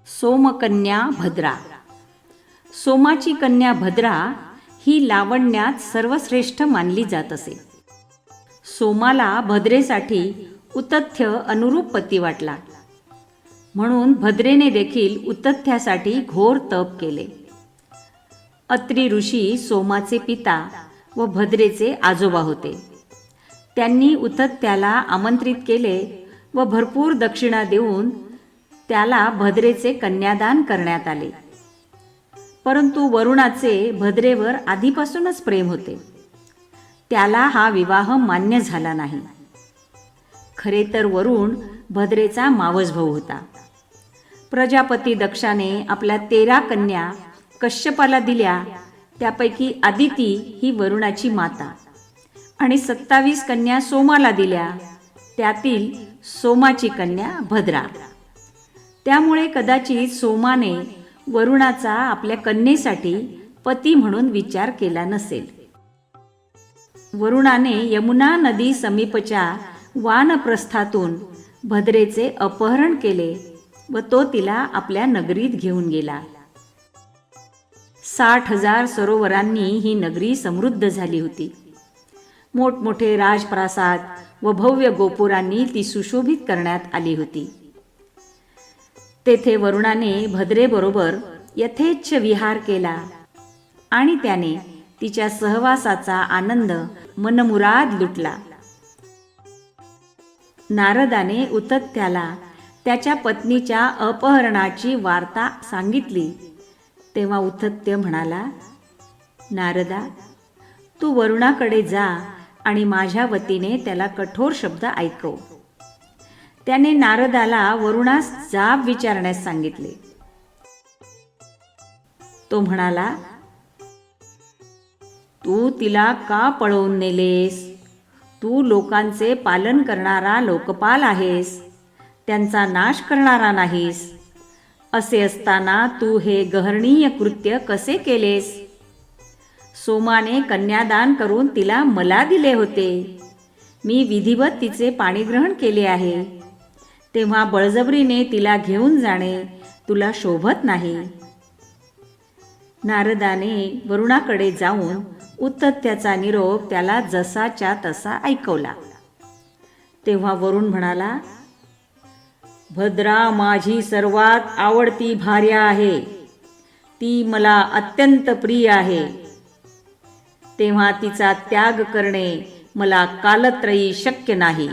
सोमकन्या भद्रा. सोमाची कन्या भद्रा ही लावण्यात सर्वश्रेष्ठ मानली जात असे. सोमाला भद्रेसाठी उतथ्य अनुरूप पती वाटला, म्हणून भद्रेने देखील उतथ्यासाठी घोर तप केले. अत्री ऋषी सोमाचे पिता व भद्रेचे आजोबा होते. त्यांनी उतथ्याला आमंत्रित केले व भरपूर दक्षिणा देऊन त्याला भद्रेचे कन्यादान करण्यात आले. परंतु वरुणाचे भद्रेवर आधीपासूनच प्रेम होते. त्याला हा विवाह मान्य झाला नाही. खरे तर वरुण भद्रेचा मावस भाऊ होता. प्रजापती दक्षाने आपल्या 13 कन्या कश्यपाला दिल्या. त्यापैकी आदिती ही वरुणाची माता आणि 27 कन्या सोमाला दिल्या. त्यातील सोमाची कन्या भद्रा. त्यामुळे कदाचित सोमाने वरुणाचा आपल्या कन्येसाठी पती म्हणून विचार केला नसेल. वरुणाने यमुना नदी समीपच्या वानप्रस्थातून भद्रेचे अपहरण केले व तो तिला आपल्या नगरीत घेऊन गेला. 60,000 सरोवरांनी ही नगरी समृद्ध झाली होती. मोठमोठे राजप्रासाद व भव्य गोपुरांनी ती सुशोभित करण्यात आली होती. तेथे वरुणाने भद्रेबरोबर यथेच्छ विहार केला आणि त्याने तिच्या सहवासाचा आनंद मनमुराद लुटला. नारदाने उतथ्याला त्याच्या पत्नीच्या अपहरणाची वार्ता सांगितली तेव्हा उतथ्य म्हणाला, नारदा, तू वरुणाकडे जा आणि माझ्या वतीने त्याला कठोर शब्द ऐकव. त्याने नारदाला वरुणास जाब विचारण्यास सांगितले. तो म्हणाला, तू तिला का पळवून नेलेस? तू लोकांचे पालन करणारा लोकपाल आहेस, त्यांचा नाश करणारा नाहीस. असे असताना तू हे गहर्णीय कृत्य कसे केलेस? सोमाने कन्यादान करून तिला मला दिले होते. मी विधिवत तिचे पाणीग्रहण केले आहे. तेव्हा बळजबरीने तिला घेऊन जाणे तुला शोभत नाही. नारदाने वरुणाकडे जाऊन उतथ्याचा निरोप त्याला जसाच्या तसा ऐकवला. तेव्हा वरुण म्हणाला, भद्रा माझी सर्वात आवडती भार्या आहे. ती मला अत्यंत प्रिय आहे. तेव्हा तिचा त्याग करणे मला कालत्रयी शक्य नाही.